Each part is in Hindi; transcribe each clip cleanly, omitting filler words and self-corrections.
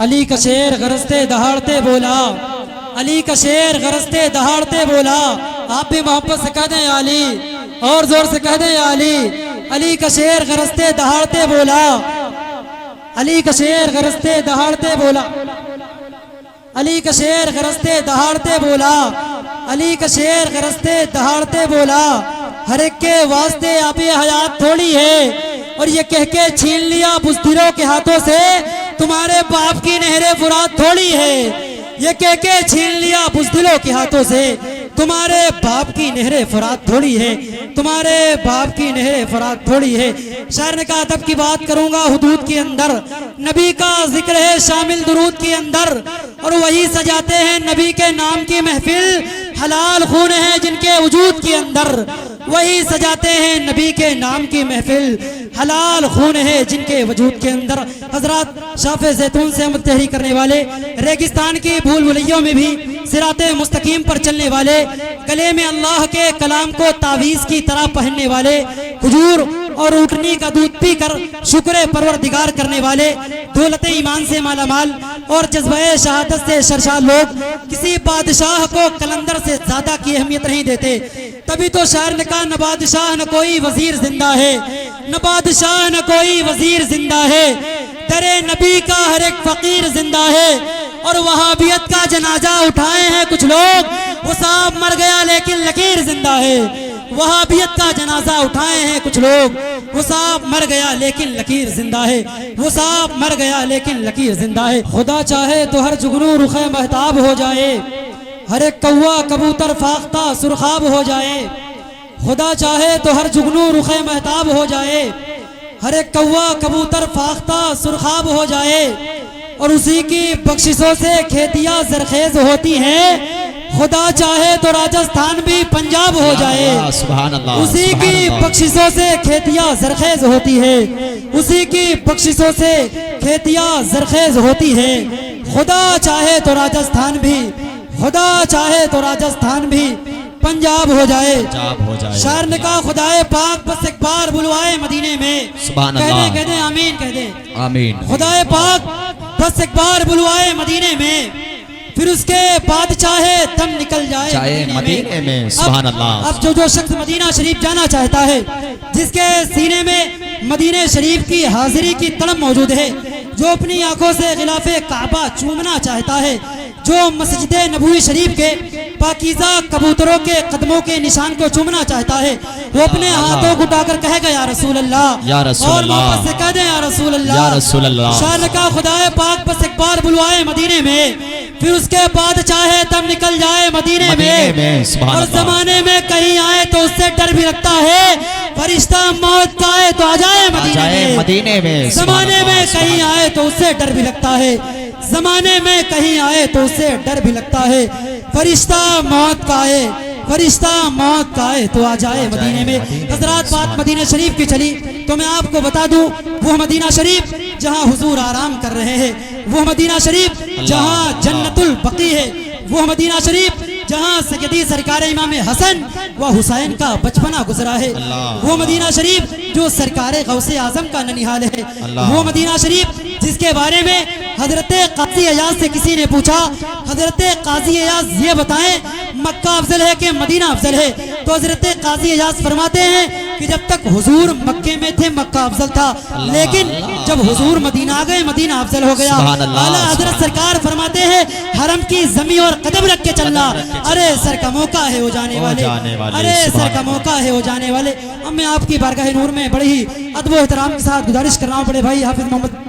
अली का शेर गरजते दहाड़ते बोला, अली का शेर गरजते दहाड़ते बोला। आप भी मोहब्बत से कह दें अली, और जोर से कह दें अली। अली का शेर गरजते दहाड़ते बोला, अली का शेर गरजते दहाड़ते बोला, अली का शेर गरजते दहाड़ते बोला, अली का शेर गरजते दहाड़ते बोला। हर एक के वास्ते आप ये हयात थोड़ी है, और ये कह के छीन लिया बुज़दिलों के हाथों से तुम्हारे बाप की नहरे फुरात थोड़ी है। ये कह के छीन लिया बुज़दिलों के हाथों से तुम्हारे बाप की नहरे फुरात थोड़ी है, तुम्हारे बाप की नहरे फुरात थोड़ी है। शायर ने कहा अदब की बात करूंगा हुदूद के अंदर, नबी का जिक्र है शामिल दुरूद के अंदर, और वही सजाते हैं नबी के नाम की महफिल। हलाल खून है जिनके वजूद के अंदर, वही सजाते हैं नबी के नाम की महफिल। हलाल खून है जिनके वजूद के अंदर। हजरात, शाफ़े ज़ैतून से अमल तहरीक करने वाले, रेगिस्तान की भूल भुलैयों में भी सिराते मुस्तकीम पर चलने वाले, गले में अल्लाह के कलाम को तावीज़ की तरह पहनने वाले, खजूर और ऊँटनी का दूध पीकर शुक्र परवरदिगार करने वाले, दौलत ईमान से मालामाल और जज्बे शहादत से सरशार लोग किसी बादशाह को कलंदर से ज्यादा की अहमियत नहीं देते। तभी तो शायर ने कहा न बादशाह न कोई वजीर जिंदा है, न बादशाह न कोई वजीर जिंदा है, दरे नबी का हर एक फकीर जिंदा है। और वहाबियत का जनाजा उठाए हैं कुछ लोग, वो साहब मर गया लेकिन लकीर जिंदा है। वहाबियत का जनाजा उठाए हैं कुछ लोग, वो साहब मर गया लेकिन लकीर जिंदा है, वो साहब मर गया लेकिन लकीर जिंदा है। खुदा चाहे तो हर जुगनू रुखे महताब हो जाए, हर एक कौवा कबूतर फाख्ता सुरखाब हो जाए। खुदा चाहे तो हर जुगनू रुखे महताब हो जाए, हर एक कौवा कबूतर फाख्ता सुरखाब हो जाए। और उसी की बख्शिशों से खेतियां जरखेज होती हैं। खुदा चाहे तो राजस्थान भी पंजाब हो जाए, उसी की बख्शिशों से खेतियां जरखेज होती है, उसी की बख्शिशों से खेतियां जरखेज होती है। खुदा चाहे तो राजस्थान भी, खुदा चाहे तो राजस्थान भी पंजाब हो जाए। शायर ने कहा खुदाए पाक बस एक बार बुलवाए मदीने में, कह दे आमीन, कह दे आमीन। खुदाए पाक बस एक बार बुलवाए मदीने में, फिर उसके बाद चाहे दम निकल जाए मदीने में। सुभान अल्लाह। अब जो शख्स मदीना शरीफ जाना चाहता है, जिसके सीने में मदीने शरीफ की हाजिरी की तड़प मौजूद है, जो अपनी आंखों से गिलाफे काबा चूमना चाहता है, जो मस्जिद नबवी शरीफ के पाकीज़ा कबूतरों के कदमों के निशान को चूमना चाहता है, वो अपने हाथों को उठाकर कहेगा या रसूल अल्लाह, या रसूल अल्लाह, और वापस से कह दे या रसूल अल्लाह, या रसूल अल्लाह। शायर ने कहा खुदाए पाक बस एक बार बुलवाए मदीने में, फिर उसके बाद चाहे तब निकल जाए मदीने में। और जमाने में कहीं आए तो उससे डर भी लगता है, फरिश्ता मौत का आए तो आ जाए मदीने में। जमाने में कहीं आए तो उससे डर भी लगता है, जमाने में कहीं आए तो उससे डर भी लगता है। फरिश्ता मौत का आए, फरिश्ता मौत का आए तो आ जाए मदीने में। हजरात, बात मदीना शरीफ की चली तो मैं आपको बता दूं, वो मदीना शरीफ जहां हुजूर आराम कर रहे हैं, वो मदीना शरीफ जहां जन्नतुल बकी है, वो मदीना शरीफ जहां सैयदी सरकार इमाम हसन व हुसैन का बचपना गुजरा है, वो मदीना शरीफ जो सरकार गौसे आजम का ननिहाल है, वो मदीना शरीफ जिसके बारे में हजरत काजी अयाज से किसी ने पूछा, हजरत काजी अयाज ये बताएं मक्का अफजल है कि मदीना अफजल है? तो हजरत काजी अयाज फरमाते हैं कि जब तक हुजूर मक्के में थे मक्का अफजल था, लेकिन जब हुजूर मदीना आ गए मदीना अफजल हो गया। आला हजरत सरकार फरमाते हैं हरम की जमी और कदम रख के चलना, अरे सर का मौका है हो जाने वाले, अरे सर का मौका है हो जाने वाले। अब मैं आपकी बारगाह नूर में बड़ी ही अदब एहतराम के साथ गुजारिश कर रहा हूँ, बड़े भाई हाफिज मोहम्मद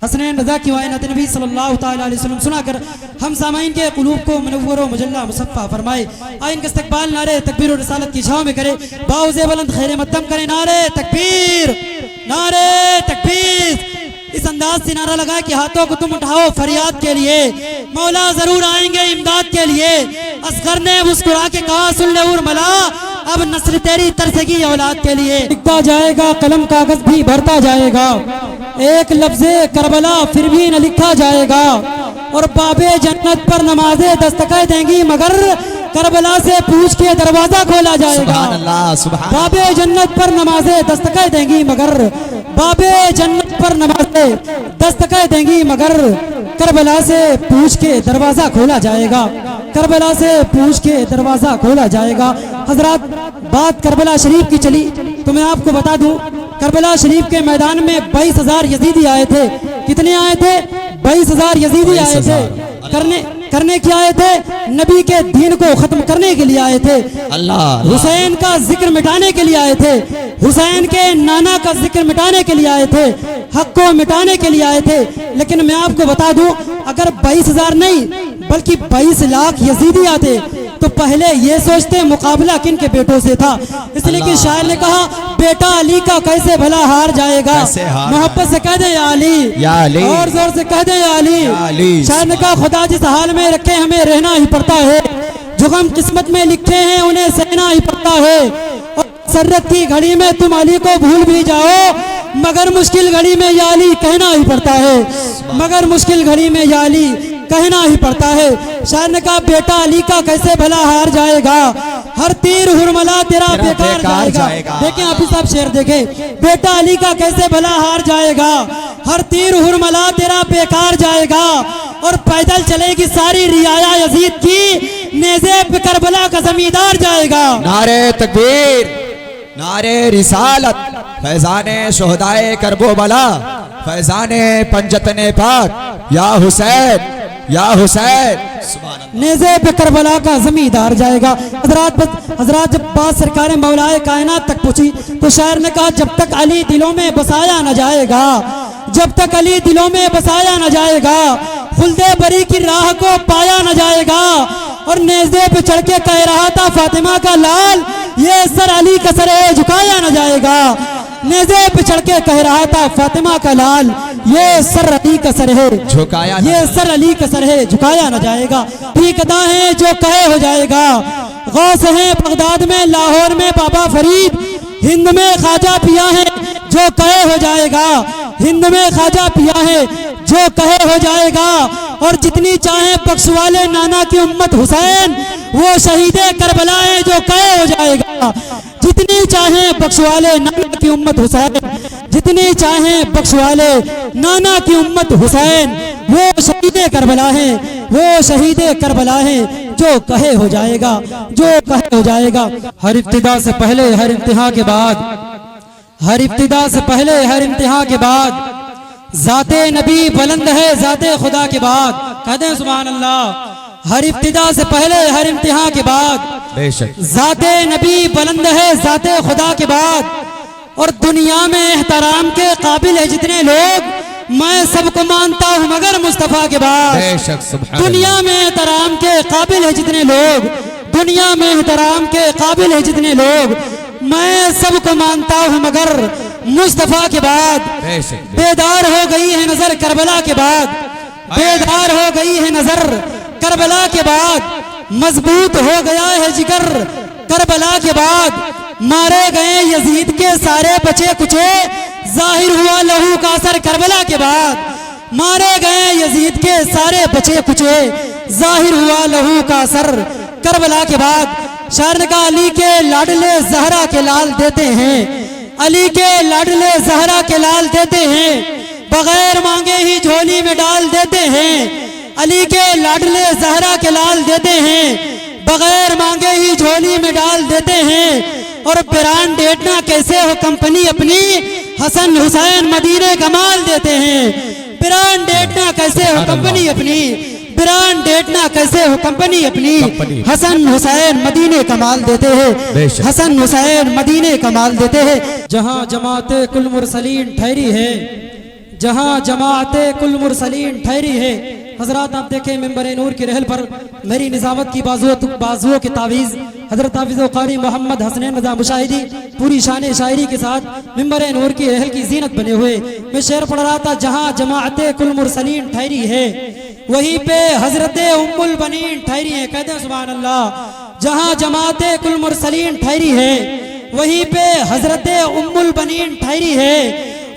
हसनैन रजा की वायनात नबी सल्लल्लाहु तआला अलैहि वसल्लम सुनाकर हम सामाइन के कुलूब को मुनव्वर व मुजल्ला मुसफ़्फ़ा फरमाए। आए इनका इस्तक़बाल नारे तकबीर और रिसालत की छाँव में करे, बाउज़े बुलंद खैर मक़दम करे, नारे तकबीर, नारे तकबीर। इस अंदाज से नारा लगा कि हाथों को तुम उठाओ फरियाद के लिए, मौला जरूर आएंगे इमदाद के लिए। असगर ने मुस्कुरा के कहा सुन ले उर्मिला, अब नस्र तेरी तरसेगी औलाद के लिए। लिखता जाएगा कलम कागज भी भरता जाएगा, एक लफ्ज़े करबला फिर भी न लिखा जाएगा। और बाबे जन्नत पर नमाजें दस्तक देंगी मगर करबला से पूछ के दरवाजा खोला जाएगा। बाबे जन्नत पर नमाजें दस्तक देंगी मगर बाबे जन्नत पर नमाज़ें दस्तक देंगी, मगर करबला से पूछ के दरवाज़ा खोला जाएगा, करबला से पूछ के दरवाज़ा खोला जाएगा। हजरात, बात करबला शरीफ की चली तो मैं आपको बता दूं, करबला शरीफ के मैदान में 22,000 यजीदी आए थे। कितने आए थे? 22,000 यजीदी आए थे। करने क्या आए थे? नबी के दीन को खत्म करने के लिए आए थे। अल्लाह हुसैन का जिक्र मिटाने के लिए आए थे, हुसैन के नाना का जिक्र मिटाने के लिए आए थे, हक को मिटाने के लिए आए थे। लेकिन मैं आपको बता दूं, अगर 22,000 नहीं बल्कि 22 लाख यजीदी आते तो पहले ये सोचते मुकाबला किन के बेटों से था। इसलिए कि शायर ने कहा, बेटा अली का कैसे भला हार जाएगा। मोहब्बत से कह दे या अली, और जोर से कह दे या अली। शायर ने कहा, खुदा जिस हाल में रखे हमें रहना ही पड़ता है, जो गम किस्मत में लिखे हैं उन्हें सहना ही पड़ता है। और सररत की घड़ी में तुम अली को भूल भी जाओ, मगर मुश्किल घड़ी में या अली कहना ही पड़ता है, मगर मुश्किल घड़ी में या अली कहना ही पड़ता है। शायर ने कहा, बेटा अली का कैसे भला हार जाएगा, हर तीर हुरमला तेरा बेकार जाएगा। देखें आप साहब शेर देखें, बेटा अली का कैसे भला हार जाएगा, हर तीर हुरमला तेरा बेकार जाएगा। और पैदल चलेगी सारी रियाया यजीद की, नेज़े पे करबला का जमींदार जाएगा। नारे तकबीर, नारे रिसालत, फैजाने शोहदाए करबो बला, फैजाने पंजतने पाक, या हुसैन या हुसैन। नेज़े पे करबला का जमींदार जाएगा। हजरात, जब बात सरकार मौलाए कायनात तक पहुंची तो शायर ने कहा, जब तक अली दिलों में बसाया न जाएगा, जब तक अली दिलों में बसाया न जाएगा, खुल्दे बरी की राह को पाया न जाएगा। और नेज़े पे चढ़ के कह रहा था फातिमा का लाल, ये सर अली का सर है झुकाया न जाएगा। नेज़े पे चढ़ के कह रहा था फातिमा का लाल, ये सर अली का सर है झुकाया, ये सर अली का सर है झुकाया न जाएगा। ठीक अदा है जो कहे हो जाएगा, गौस है बगदाद में लाहौर में बाबा फरीद, हिंद में ख्वाजा पिया है जो कहे हो जाएगा, हिंद में ख्वाजा पिया है जो कहे हो जाएगा। और जितनी चाहे बख्श वाले नाना की उम्मत हुसैन, वो शहीदे करबला है जो कहे हो जाएगा। जितनी चाहे बख्श वाले नाना की उम्मत हुसैन, जितनी चाहे बख्श वाले नाना की उम्मत हुसैन, वो शहीदे करबला है, वो शहीदे करबला है जो कहे हो जाएगा, जो कहे हो जाएगा। हर इब्तिदा से पहले हर इम्तिहा के बाद, हर इब्तिदा से पहले हर इम्तिहा के बाद, जाते नबी बुलंद है जाते खुदा के बाद। कहते हैं सुभान अल्लाह। हर इब्तिदा से पहले हर इम्तिहा के बाद, बेशक जाते नबी बुलंद है जाते खुदा के बाद। और दुनिया में एहतराम के काबिल है जितने लोग, मैं सबको मानता हूँ मगर मुस्तफा के बाद। बेशक सुभान दुनिया में एहतराम के काबिल है जितने लोग, दुनिया में एहतराम के काबिल है जितने लोग, मैं सबको मानता हूँ मगर मुस्तफा के बाद। बेदार हो गई है नजर करबला के बाद, बेदार हो गई है नजर करबला के बाद, मजबूत हो गया है जिगर करबला के बाद। मारे गए यजीद के सारे बचे कुचे, जाहिर हुआ लहू का असर करबला के बाद। मारे गए यजीद के सारे बचे कुचे, जाहिर हुआ लहू का असर करबला के बाद। शायर ने कहा, अली के लाडले जहरा के लाल देते हैं, अली के लाडले जहरा के लाल देते हैं, बगैर मांगे ही झोली में डाल देते हैं। अली के लाडले जहरा के लाल देते हैं, बगैर मांगे ही झोली में डाल देते हैं। और ब्रांड डेटना कैसे हो कंपनी अपनी, हसन हुसैन मदीने कमाल देते हैं। ब्रांड डेटना कैसे हो कंपनी अपनी, ब्रांड डेटना कैसे हो कंपनी अपनी, हसन हुसैन मदीने कमाल देते हैं, हसन हुसैन मदीने कमाल देते हैं। जहां जमाते कुल मुरसलीन ठहरी है, जहां जमाते कुल मुरसलीन ठहरी है। हजरात आप देखें मिंबर नूर की रहल पर मेरी निजामत की बाजुओं के तावीज़ हजरत हाफिज़ कारी मोहम्मद हसनैन रज़ा मुशाहिदी पूरी शान शायरी के साथ मिंबर नूर की रहल की जीनत बने हुए मैं शेर पढ़ रहा था। जहां जमाते कुल मुरसलीन ठहरी है, वहीं पे हजरत उम्मुल बनीन ठहरी है। कहते हैं सुभान अल्लाह। जहां जमाते कुल मुरसलीन ठहरी है, वहीं पे हजरत उम्मुल बनीन ठहरी है।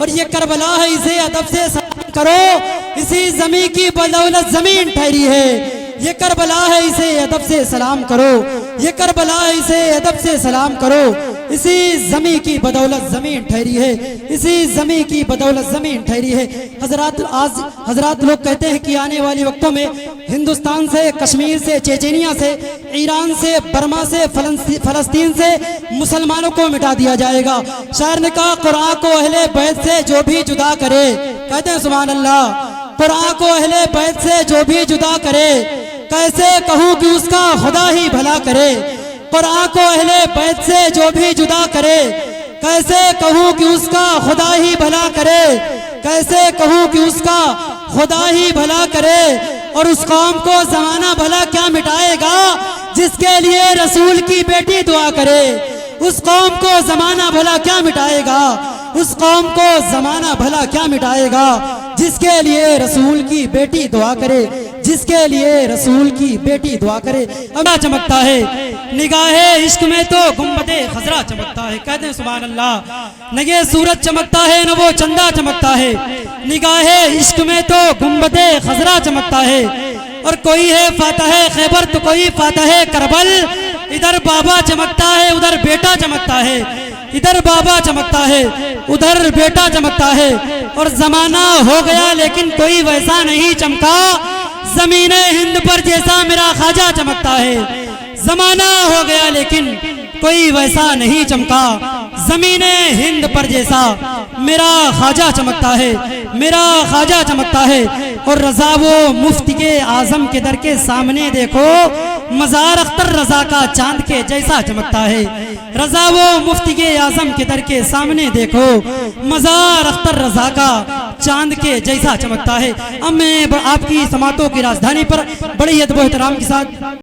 और ये करबला है, इसे अदब से सलाम करो, इसी जमीन की बदौलत जमीन ठहरी है। ये करबला है, इसे अदब से सलाम करो, ये करबला है, इसे अदब से सलाम करो, इसी जमी की बदौलत जमीन ठहरी है, इसी जमी की बदौलत जमीन ठहरी है। हजरात, आज हजरात लोग कहते हैं कि आने वाले वक्तों में हिंदुस्तान से, कश्मीर से, चेचेनिया से, ईरान से, बर्मा से, फलस्तीन से मुसलमानों को मिटा दिया जाएगा। शायर ने कहा कुरान को अहले बैत से जो भी जुदा करे, कहते हैं सुभान अल्लाह, कुरान को अहले बैत से जो भी जुदा करे, कैसे कहूँ कि उसका खुदा ही भला करे। कुरान को अहले बैत से जो भी जुदा करे, कैसे कहूँ कि उसका खुदा ही भला करे, कैसे कहूँ कि उसका खुदा ही भला करे। और उस कौम को जमाना भला क्या मिटाएगा जिसके लिए रसूल की बेटी दुआ करे। उस कौम को जमाना भला क्या मिटाएगा, उस कौम को जमाना भला क्या मिटाएगा जिसके लिए रसूल की बेटी दुआ करे, जिसके लिए रसूल की बेटी दुआ करे। अब चमकता है निगाहे इश्क में तो गुंबदे खजरा चमकता है, कहते हैं सुभान अल्लाह। न ये सूरज चमकता है न वो चंदा चमकता है, निगाहे इश्क में तो गुंबदे खजरा चमकता है। और कोई है फातह खैबर तो कोई फातह करबल, इधर बाबा चमकता है उधर बेटा चमकता है, इधर बाबा चमकता है उधर बेटा चमकता है। और जमाना हो गया लेकिन कोई वैसा नहीं चमका, जमीने हिंद पर जैसा मेरा ख्वाजा चमकता है। जमाना हो गया लेकिन कोई वैसा नहीं चमका, जमीने हिंद पर जैसा मेरा ख्वाजा चमकता है, मेरा ख्वाजा चमकता है। और रजा वो मुफ्ती के आजम के दर के सामने देखो, मजार अख्तर रजा का चांद के जैसा चमकता है। रजा वो मुफ्ती के आजम के दर के सामने देखो, मजार अख्तर रजा का चांद के जैसा चमकता है। अब मैं आपकी समातों की राजधानी पर बड़ी अदब एहतराम के साथ